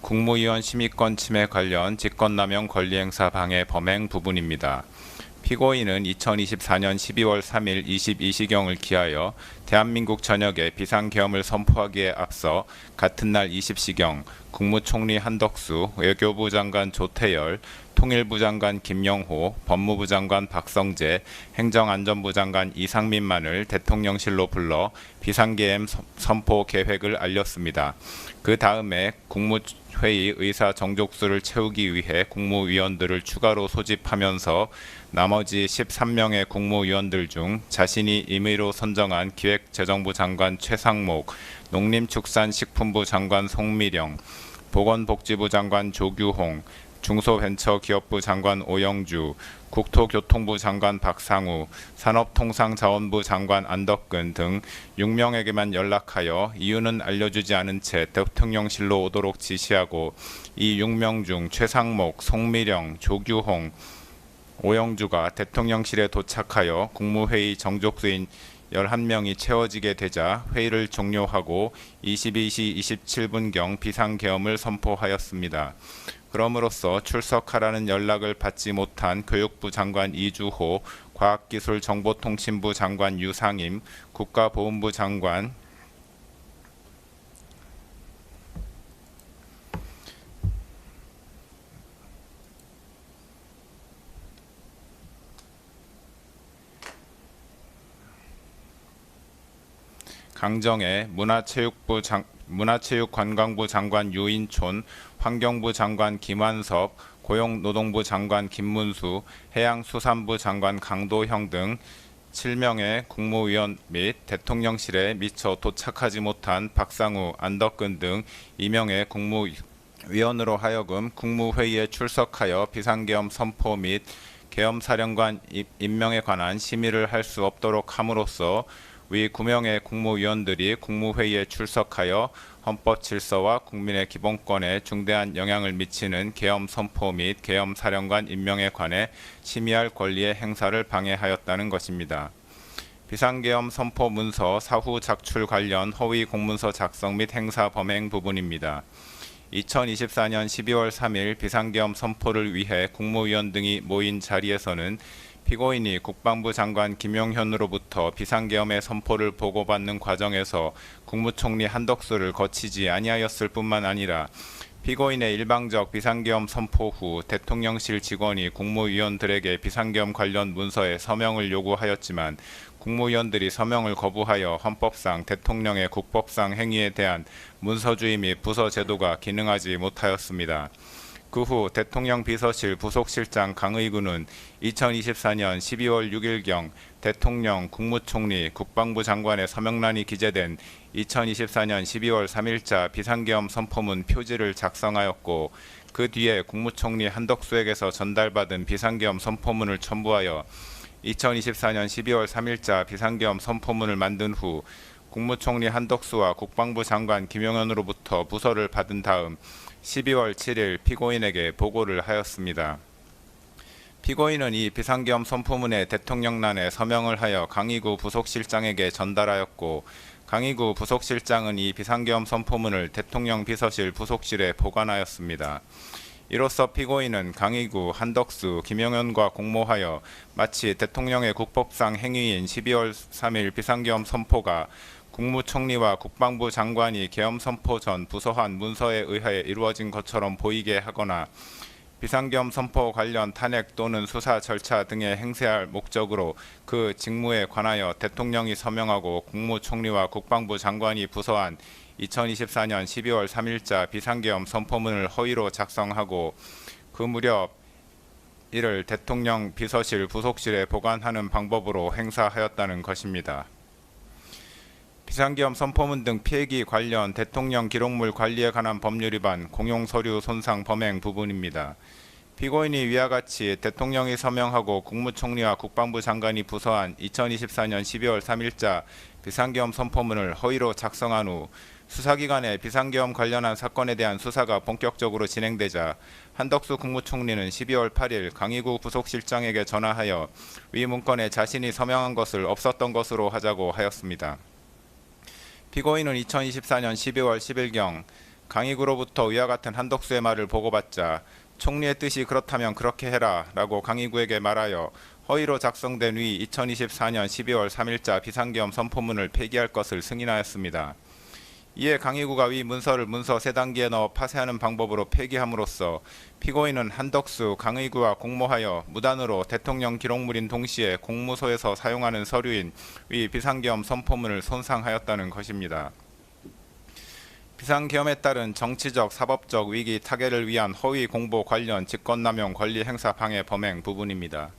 국무위원 심의권 침해 관련 직권남용 권리행사 방해 범행 부분입니다. 피고인은 2024년 12월 3일 22시경을 기하여 대한민국 전역에 비상계엄을 선포하기에 앞서 같은 날 20시경 국무총리 한덕수, 외교부 장관 조태열, 통일부 장관 김영호, 법무부 장관 박성재, 행정안전부 장관 이상민만을 대통령실로 불러 비상계엄 선포 계획을 알렸습니다. 그 다음에 국무회의 의사 정족수를 채우기 위해 국무위원들을 추가로 소집하면서 나머지 13명의 국무위원들 중 자신이 임의로 선정한 기획재정부 장관 최상목, 농림축산식품부 장관 송미령, 보건복지부 장관 조규홍, 중소벤처기업부 장관 오영주, 국토교통부 장관 박상우, 산업통상자원부 장관 안덕근 등 6명에게만 연락하여 이유는 알려주지 않은 채 대통령실로 오도록 지시하고 이 6명 중 최상목, 송미령, 조규홍, 오영주가 대통령실에 도착하여 국무회의 정족수인 11명이 채워지게 되자 회의를 종료하고 22시 27분경 비상계엄을 선포하였습니다. 그럼으로써 출석하라는 연락을 받지 못한 교육부 장관 이주호, 과학기술정보통신부 장관 유상임, 국가보훈부 장관 강정애, 문화체육관광부 장관 유인촌, 환경부 장관 김완섭, 고용노동부 장관 김문수, 해양수산부 장관 강도형 등 7명의 국무위원 및 대통령실에 미처 도착하지 못한 박상우, 안덕근 등 2명의 국무위원으로 하여금 국무회의에 출석하여 비상계엄 선포 및 계엄사령관 임명에 관한 심의를 할 수 없도록 함으로써 위 9명의 국무위원들이 국무회의에 출석하여 헌법 질서와 국민의 기본권에 중대한 영향을 미치는 계엄 선포 및 계엄 사령관 임명에 관해 심의할 권리의 행사를 방해하였다는 것입니다. 비상계엄 선포 문서 사후 작출 관련 허위 공문서 작성 및 행사 범행 부분입니다. 2024년 12월 3일 비상계엄 선포를 위해 국무위원 등이 모인 자리에서는 피고인이 국방부 장관 김용현으로부터 비상계엄의 선포를 보고받는 과정에서 국무총리 한덕수를 거치지 아니하였을 뿐만 아니라 피고인의 일방적 비상계엄 선포 후 대통령실 직원이 국무위원들에게 비상계엄 관련 문서에 서명을 요구하였지만 국무위원들이 서명을 거부하여 헌법상 대통령의 국법상 행위에 대한 문서주의 및 부서 제도가 기능하지 못하였습니다. 그 후 대통령 비서실 부속실장 강의구는 2024년 12월 6일경 대통령, 국무총리, 국방부 장관의 서명란이 기재된 2024년 12월 3일자 비상계엄 선포문 표지를 작성하였고 그 뒤에 국무총리 한덕수에게서 전달받은 비상계엄 선포문을 첨부하여 2024년 12월 3일자 비상계엄 선포문을 만든 후 국무총리 한덕수와 국방부 장관 김용현으로부터 부서를 받은 다음 12월 7일 피고인에게 보고를 하였습니다. 피고인은 이 비상계엄 선포문에 대통령란에 서명을 하여 강의구 부속실장에게 전달하였고 강의구 부속실장은 이 비상계엄 선포문을 대통령 비서실 부속실에 보관하였습니다. 이로써 피고인은 강의구, 한덕수, 김용현과 공모하여 마치 대통령의 국법상 행위인 12월 3일 비상계엄 선포가 국무총리와 국방부 장관이 계엄 선포 전 부서한 문서에 의하여 이루어진 것처럼 보이게 하거나 비상계엄 선포 관련 탄핵 또는 수사 절차 등에 행세할 목적으로 그 직무에 관하여 대통령이 서명하고 국무총리와 국방부 장관이 부서한 2024년 12월 3일자 비상계엄 선포문을 허위로 작성하고 그 무렵 이를 대통령 비서실 부속실에 보관하는 방법으로 행사하였다는 것입니다. 비상계엄 선포문 등 피해기 관련 대통령 기록물 관리에 관한 법률 위반, 공용서류 손상 범행 부분입니다. 피고인이 위와 같이 대통령이 서명하고 국무총리와 국방부 장관이 부서한 2024년 12월 3일자 비상계엄 선포문을 허위로 작성한 후 수사기관의 비상계엄 관련한 사건에 대한 수사가 본격적으로 진행되자 한덕수 국무총리는 12월 8일 강의구 부속실장에게 전화하여 위 문건에 자신이 서명한 것을 없었던 것으로 하자고 하였습니다. 피고인은 2024년 12월 10일경 강희구로부터 위와 같은 한덕수의 말을 보고받자 총리의 뜻이 그렇다면 그렇게 해라 라고 강희구에게 말하여 허위로 작성된 위 2024년 12월 3일자 비상계엄 선포문을 폐기할 것을 승인하였습니다. 이에 강희구가 위 문서를 문서 3단계에 넣어 파쇄하는 방법으로 폐기함으로써 피고인은 한덕수, 강희구와 공모하여 무단으로 대통령 기록물인 동시에 공무소에서 사용하는 서류인 위 비상계엄 선포문을 손상하였다는 것입니다. 비상계엄에 따른 정치적, 사법적 위기 타개를 위한 허위 공보 관련 직권남용 권리행사 방해 범행 부분입니다.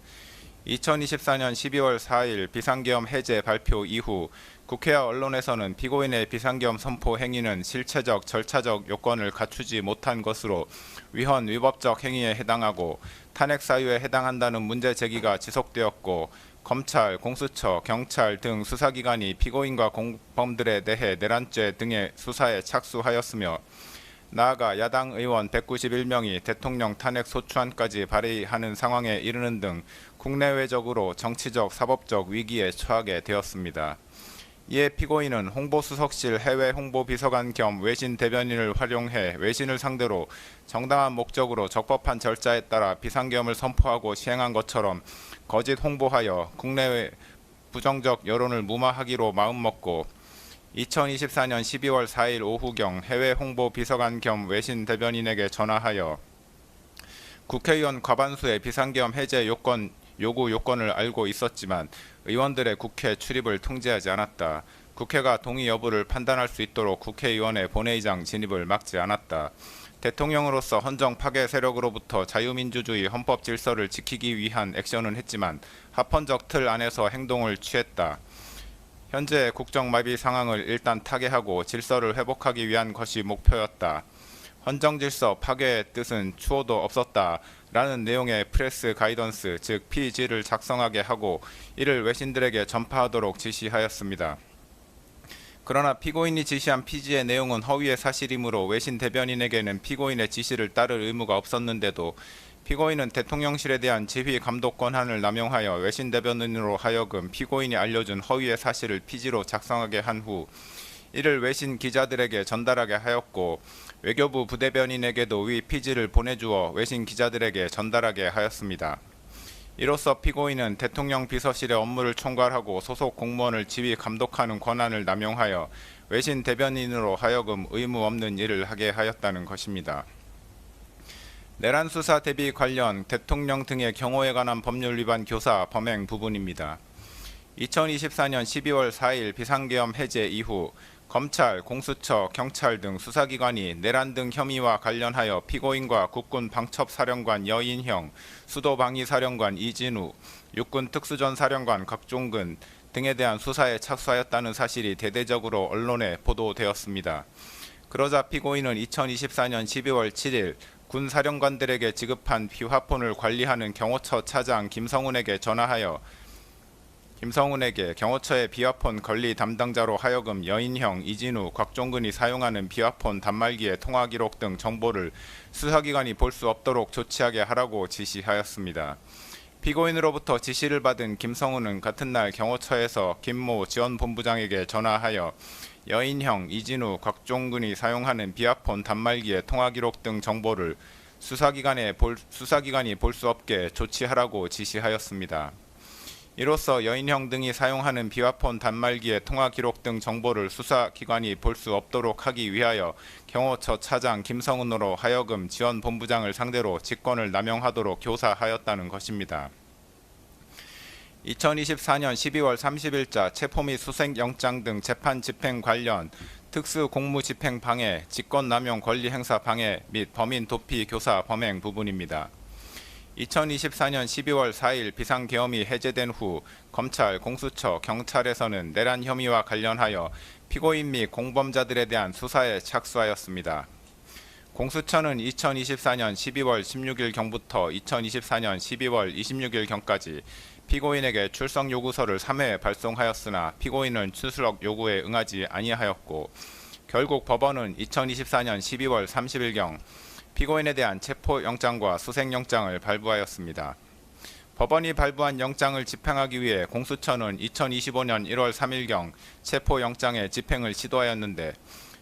2024년 12월 4일 비상계엄 해제 발표 이후 국회와 언론에서는 피고인의 비상계엄 선포 행위는 실체적, 절차적 요건을 갖추지 못한 것으로 위헌, 위법적 행위에 해당하고 탄핵 사유에 해당한다는 문제 제기가 지속되었고 검찰, 공수처, 경찰 등 수사기관이 피고인과 공범들에 대해 내란죄 등의 수사에 착수하였으며 나아가 야당 의원 191명이 대통령 탄핵 소추안까지 발의하는 상황에 이르는 등 국내외적으로 정치적, 사법적 위기에 처하게 되었습니다. 이에 피고인은 홍보수석실 해외 홍보비서관 겸 외신 대변인을 활용해 외신을 상대로 정당한 목적으로 적법한 절차에 따라 비상계엄을 선포하고 시행한 것처럼 거짓 홍보하여 국내외 부정적 여론을 무마하기로 마음먹고 2024년 12월 4일 오후경 해외 홍보비서관 겸 외신 대변인에게 전화하여 국회의원 과반수의 비상계엄 해제 요구 요건을 알고 있었지만 의원들의 국회 출입을 통제하지 않았다. 국회가 동의 여부를 판단할 수 있도록 국회의원의 본회의장 진입을 막지 않았다. 대통령으로서 헌정 파괴 세력으로부터 자유민주주의 헌법 질서를 지키기 위한 액션은 했지만 합헌적 틀 안에서 행동을 취했다. 현재 국정마비 상황을 일단 타개하고 질서를 회복하기 위한 것이 목표였다. 헌정질서 파괴의 뜻은 추호도 없었다. 라는 내용의 프레스 가이던스 즉 PG를 작성하게 하고 이를 외신들에게 전파하도록 지시하였습니다. 그러나 피고인이 지시한 PG의 내용은 허위의 사실이므로 외신 대변인에게는 피고인의 지시를 따를 의무가 없었는데도 피고인은 대통령실에 대한 지휘 감독 권한을 남용하여 외신 대변인으로 하여금 피고인이 알려준 허위의 사실을 PG로 작성하게 한 후 이를 외신 기자들에게 전달하게 하였고 외교부 부대변인에게도 위 PG를 보내주어 외신 기자들에게 전달하게 하였습니다. 이로써 피고인은 대통령 비서실의 업무를 총괄하고 소속 공무원을 지휘 감독하는 권한을 남용하여 외신 대변인으로 하여금 의무 없는 일을 하게 하였다는 것입니다. 내란 수사 대비 관련 대통령 등의 경호에 관한 법률 위반 교사 범행 부분입니다. 2024년 12월 4일 비상계엄 해제 이후 검찰, 공수처, 경찰 등 수사기관이 내란 등 혐의와 관련하여 피고인과 국군 방첩사령관 여인형, 수도방위사령관 이진우, 육군 특수전사령관 각종근 등에 대한 수사에 착수하였다는 사실이 대대적으로 언론에 보도되었습니다. 그러자 피고인은 2024년 12월 7일 군 사령관들에게 지급한 비화폰을 관리하는 경호처 차장 김성훈에게 전화하여 경호처의 비화폰 관리 담당자로 하여금 여인형, 이진우, 곽종근이 사용하는 비화폰 단말기의 통화 기록 등 정보를 수사기관이 볼 수 없도록 조치하게 하라고 지시하였습니다. 피고인으로부터 지시를 받은 김성훈은 같은 날 경호처에서 김모 지원본부장에게 전화하여 여인형, 이진우, 곽종근이 사용하는 비화폰 단말기의 통화 기록 등 정보를 수사기관이 볼 수 없게 조치하라고 지시하였습니다. 이로써 여인형 등이 사용하는 비화폰 단말기의 통화 기록 등 정보를 수사기관이 볼 수 없도록 하기 위하여 경호처 차장 김성훈으로 하여금 지원본부장을 상대로 직권을 남용하도록 교사하였다는 것입니다. 2024년 12월 30일자 체포 및 수색영장 등 재판 집행 관련 특수공무집행 방해, 직권남용 권리행사 방해 및 범인 도피 교사 범행 부분입니다. 2024년 12월 4일 비상계엄이 해제된 후 검찰, 공수처, 경찰에서는 내란 혐의와 관련하여 피고인 및 공범자들에 대한 수사에 착수하였습니다. 공수처는 2024년 12월 16일경부터 2024년 12월 26일경까지 피고인에게 출석 요구서를 3회 발송하였으나 피고인은 출석 요구에 응하지 아니하였고 결국 법원은 2024년 12월 30일경 피고인에 대한 체포영장과 수색영장을 발부하였습니다. 법원이 발부한 영장을 집행하기 위해 공수처는 2025년 1월 3일경 체포영장의 집행을 시도하였는데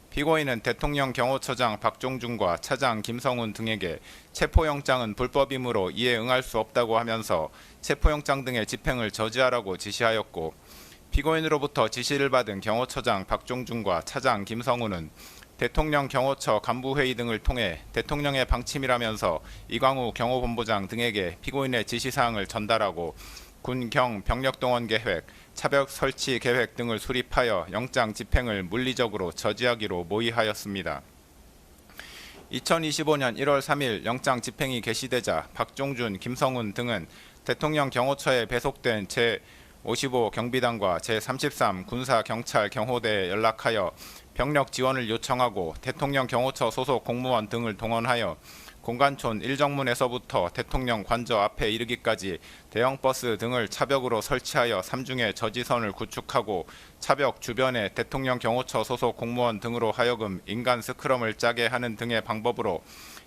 피고인은 대통령 경호처장 박종준과 차장 김성훈 등에게 체포영장은 불법이므로 이에 응할 수 없다고 하면서 체포영장 등의 집행을 저지하라고 지시하였고, 피고인으로부터 지시를 받은 경호처장 박종준과 차장 김성훈은 대통령 경호처 간부회의 등을 통해 대통령의 방침이라면서 이광우 경호본부장 등에게 피고인의 지시사항을 전달하고 군, 경, 병력동원 계획, 차벽 설치 계획 등을 수립하여 영장 집행을 물리적으로 저지하기로 모의하였습니다. 2025년 1월 3일 영장 집행이 개시되자 박종준, 김성훈 등은 대통령 경호처에 배속된 제55 경비단과 제33 군사경찰경호대에 연락하여 병력 지원을 요청하고 대통령 경호처 소속 공무원 등을 동원하여 공관촌 일정문에서부터 대통령 관저 앞에 이르기까지 대형 버스 등을 차벽으로 설치하여 삼중의 저지선을 구축하고 차벽 주변에 대통령 경호처 소속 공무원 등으로 하여금 인간 스크럼을 짜게 하는 등의 방법으로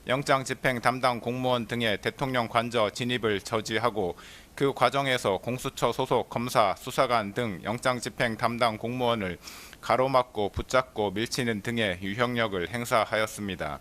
영장 집행 담당 공무원 등의 대통령 관저 진입을 저지하고, 그 과정에서 공수처 소속 검사, 수사관 등 영장 집행 담당 공무원을 가로막고 붙잡고 밀치는 등의 유형력을 행사하였습니다.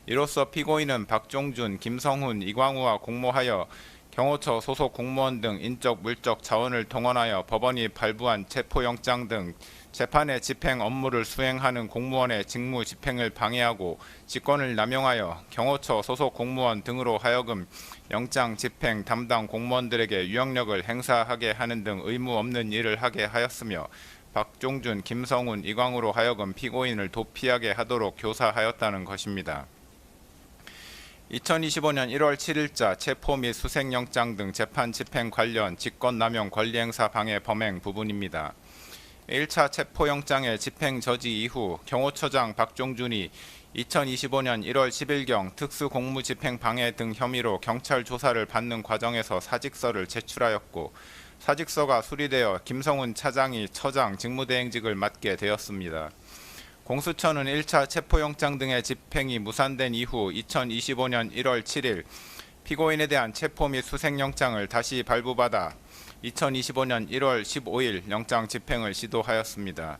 이로써 피고인은 박종준, 김성훈, 이광우와 공모하여 경호처 소속 공무원 등 인적 물적 자원을 동원하여 법원이 발부한 체포영장 등 재판의 집행 업무를 수행하는 공무원의 직무 집행을 방해하고 직권을 남용하여 경호처 소속 공무원 등으로 하여금 영장 집행 담당 공무원들에게 유형력을 행사하게 하는 등 의무 없는 일을 하게 하였으며, 박종준, 김성훈, 이광우로 하여금 피고인을 도피하게 하도록 교사하였다는 것입니다. 2025년 1월 7일자 체포 및 수색영장 등 재판 집행 관련 직권남용 권리행사 방해 범행 부분입니다. 1차 체포영장의 집행 저지 이후 경호처장 박종준이 2025년 1월 10일경 특수공무집행 방해 등 혐의로 경찰 조사를 받는 과정에서 사직서를 제출하였고, 사직서가 수리되어 김성훈 차장이 처장 직무대행직을 맡게 되었습니다. 공수처는 1차 체포영장 등의 집행이 무산된 이후 2025년 1월 7일 피고인에 대한 체포 및 수색영장을 다시 발부받아 2025년 1월 15일 영장 집행을 시도하였습니다.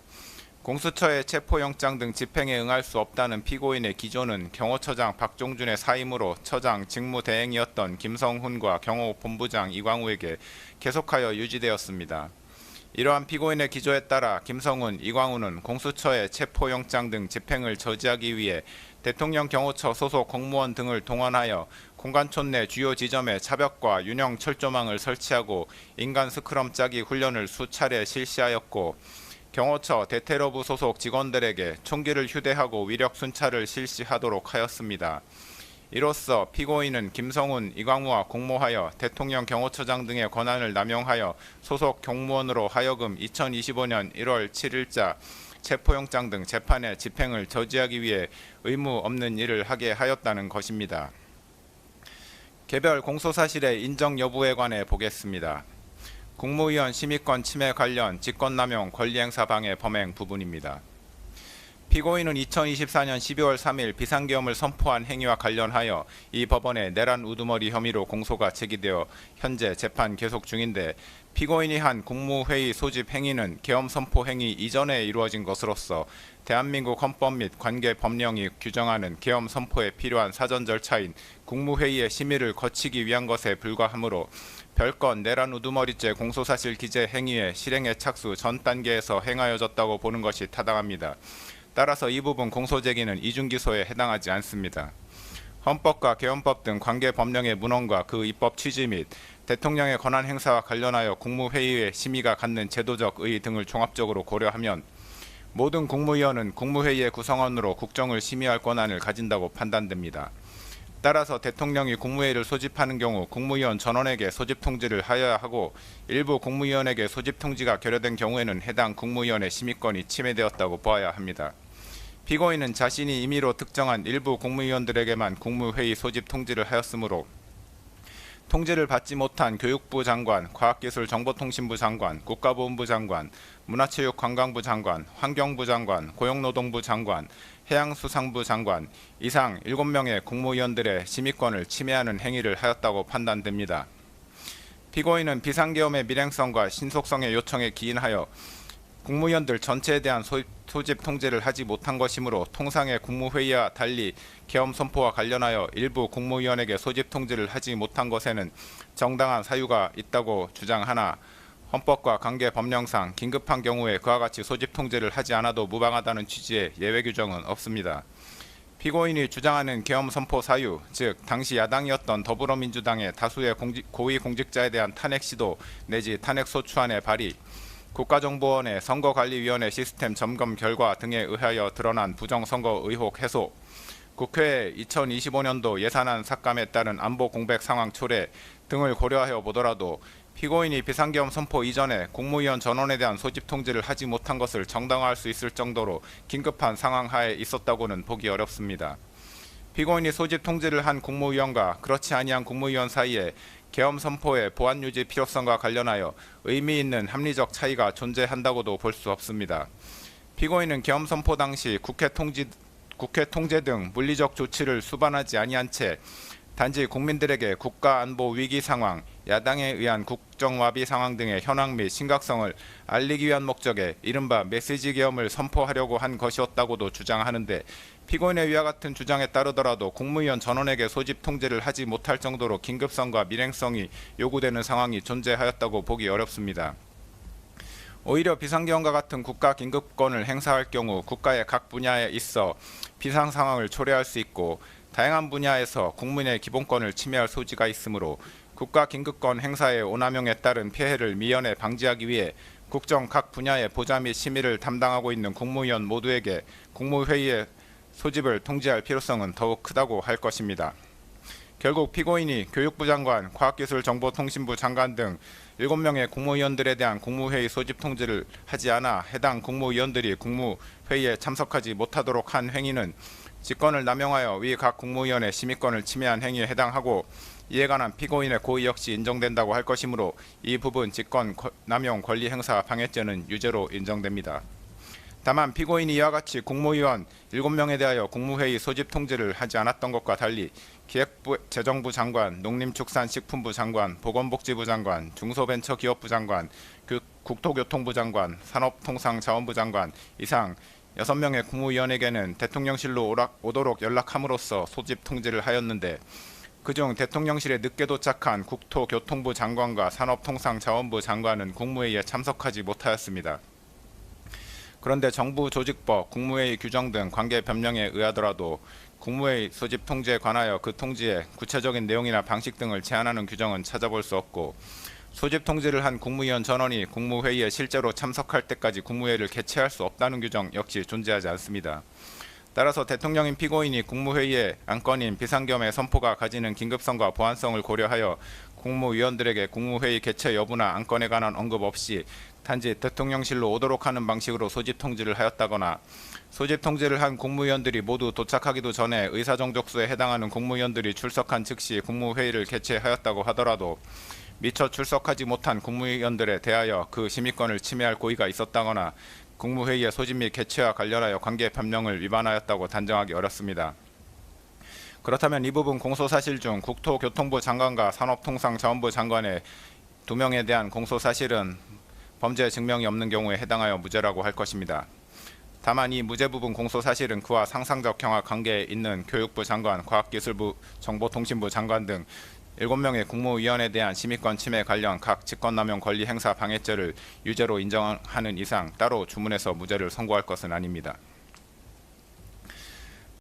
공수처의 체포영장 등 집행에 응할 수 없다는 피고인의 기조는 경호처장 박종준의 사임으로 처장 직무대행이었던 김성훈과 경호본부장 이광우에게 계속하여 유지되었습니다. 이러한 피고인의 기조에 따라 김성훈, 이광우는 공수처의 체포영장 등 집행을 저지하기 위해 대통령 경호처 소속 공무원 등을 동원하여 공관촌 내 주요 지점에 차벽과 윤형 철조망을 설치하고 인간 스크럼 짜기 훈련을 수차례 실시하였고, 경호처 대테러부 소속 직원들에게 총기를 휴대하고 위력 순찰을 실시하도록 하였습니다. 이로써 피고인은 김성훈, 이광우와 공모하여 대통령 경호처장 등의 권한을 남용하여 소속 경무원으로 하여금 2025년 1월 7일자 체포영장 등 재판의 집행을 저지하기 위해 의무 없는 일을 하게 하였다는 것입니다. 개별 공소사실의 인정 여부에 관해 보겠습니다. 국무위원 심의권 침해 관련 직권남용 권리행사 방해 범행 부분입니다. 피고인은 2024년 12월 3일 비상계엄을 선포한 행위와 관련하여 이 법원에 내란 우두머리 혐의로 공소가 제기되어 현재 재판 계속 중인데, 피고인이 한 국무회의 소집 행위는 계엄 선포 행위 이전에 이루어진 것으로서 대한민국 헌법 및 관계 법령이 규정하는 계엄 선포에 필요한 사전 절차인 국무회의의 심의를 거치기 위한 것에 불과하므로 별건 내란 우두머리죄 공소사실 기재 행위의 실행의 착수 전 단계에서 행하여졌다고 보는 것이 타당합니다. 따라서 이 부분 공소제기는 이중기소에 해당하지 않습니다. 헌법과 계엄법 등 관계 법령의 문헌과 그 입법 취지 및 대통령의 권한 행사와 관련하여 국무회의의 심의가 갖는 제도적 의의 등을 종합적으로 고려하면 모든 국무위원은 국무회의의 구성원으로 국정을 심의할 권한을 가진다고 판단됩니다. 따라서 대통령이 국무회의를 소집하는 경우 국무위원 전원에게 소집 통지를 하여야 하고, 일부 국무위원에게 소집 통지가 결여된 경우에는 해당 국무위원의 심의권이 침해되었다고 보아야 합니다. 피고인은 자신이 임의로 특정한 일부 국무위원들에게만 국무회의 소집 통지를 하였으므로 통지를 받지 못한 교육부 장관, 과학기술정보통신부 장관, 국가보훈부 장관, 문화체육관광부 장관, 환경부 장관, 고용노동부 장관, 해양수산부 장관 이상 7명의 국무위원들의 심의권을 침해하는 행위를 하였다고 판단됩니다. 피고인은 비상계엄의 밀행성과 신속성의 요청에 기인하여 국무위원들 전체에 대한 소집 통제를 하지 못한 것이므로 통상의 국무회의와 달리 계엄 선포와 관련하여 일부 국무위원에게 소집 통제를 하지 못한 것에는 정당한 사유가 있다고 주장하나 헌법과 관계 법령상 긴급한 경우에 그와 같이 소집 통제를 하지 않아도 무방하다는 취지의 예외 규정은 없습니다. 피고인이 주장하는 계엄 선포 사유, 즉 당시 야당이었던 더불어민주당의 다수의 고위공직자에 대한 탄핵 시도 내지 탄핵 소추안의 발의, 국가정보원의 선거관리위원회 시스템 점검 결과 등에 의하여 드러난 부정선거 의혹 해소, 국회의 2025년도 예산안 삭감에 따른 안보 공백 상황 초래 등을 고려하여 보더라도 피고인이 비상계엄 선포 이전에 국무위원 전원에 대한 소집 통제를 하지 못한 것을 정당화할 수 있을 정도로 긴급한 상황 하에 있었다고는 보기 어렵습니다. 피고인이 소집 통제를 한 국무위원과 그렇지 아니한 국무위원 사이에 계엄 선포의 보안 유지 필요성과 관련하여 의미 있는 합리적 차이가 존재한다고도 볼 수 없습니다. 피고인은 계엄 선포 당시 국회 통제 등 물리적 조치를 수반하지 아니한 채 단지 국민들에게 국가 안보 위기 상황, 야당에 의한 국정와비 상황 등의 현황 및 심각성을 알리기 위한 목적에 이른바 메시지 계엄을 선포하려고 한 것이었다고도 주장하는데, 피고인의 위와 같은 주장에 따르더라도 국무위원 전원에게 소집 통제를 하지 못할 정도로 긴급성과 밀행성이 요구되는 상황이 존재하였다고 보기 어렵습니다. 오히려 비상계엄과 같은 국가 긴급권을 행사할 경우 국가의 각 분야에 있어 비상 상황을 초래할 수 있고 다양한 분야에서 국민의 기본권을 침해할 소지가 있으므로 국가 긴급권 행사의 오남용에 따른 피해를 미연에 방지하기 위해 국정 각 분야의 보좌 및 심의를 담당하고 있는 국무위원 모두에게 국무회의의 소집을 통지할 필요성은 더욱 크다고 할 것입니다. 결국 피고인이 교육부 장관, 과학기술정보통신부 장관 등 7명의 국무위원들에 대한 국무회의 소집 통지를 하지 않아 해당 국무위원들이 국무회의에 참석하지 못하도록 한 행위는 직권을 남용하여 위 각 국무위원의 심의권을 침해한 행위에 해당하고, 이에 관한 피고인의 고의 역시 인정된다고 할 것이므로 이 부분 직권 남용 권리 행사 방해죄는 유죄로 인정됩니다. 다만 피고인이 이와 같이 국무위원 7명에 대하여 국무회의 소집 통지를 하지 않았던 것과 달리 기획부 재정부 장관, 농림축산식품부 장관, 보건복지부 장관, 중소벤처기업부 장관, 국토교통부 장관, 산업통상자원부 장관 이상 6명의 국무위원에게는 대통령실로 오도록 연락함으로써 소집 통지를 하였는데, 그중 대통령실에 늦게 도착한 국토교통부 장관과 산업통상자원부 장관은 국무회의에 참석하지 못하였습니다. 그런데 정부조직법, 국무회의 규정 등 관계 변명에 의하더라도 국무회의 소집 통지에 관하여 그 통지의 구체적인 내용이나 방식 등을 제한하는 규정은 찾아볼 수 없고, 소집 통지를 한 국무위원 전원이 국무회의에 실제로 참석할 때까지 국무회의를 개최할 수 없다는 규정 역시 존재하지 않습니다. 따라서 대통령인 피고인이 국무회의의 안건인 비상계엄의 선포가 가지는 긴급성과 보안성을 고려하여 국무위원들에게 국무회의 개최 여부나 안건에 관한 언급 없이 단지 대통령실로 오도록 하는 방식으로 소집 통지를 하였다거나, 소집 통지를 한 국무위원들이 모두 도착하기도 전에 의사정족수에 해당하는 국무위원들이 출석한 즉시 국무회의를 개최하였다고 하더라도 미처 출석하지 못한 국무위원들에 대하여 그 심의권을 침해할 고의가 있었다거나 국무회의의 소집 및 개최와 관련하여 관계 변명을 위반하였다고 단정하기 어렵습니다. 그렇다면 이 부분 공소사실 중 국토교통부 장관과 산업통상자원부 장관의 2명에 대한 공소사실은 범죄 증명이 없는 경우에 해당하여 무죄라고 할 것입니다. 다만 이 무죄 부분 공소사실은 그와 상상적 형하 관계에 있는 교육부 장관, 과학기술부, 정보통신부 장관 등 7명의 국무위원에 대한 심의권 침해 관련 각 직권남용 권리 행사 방해죄를 유죄로 인정하는 이상 따로 주문해서 무죄를 선고할 것은 아닙니다.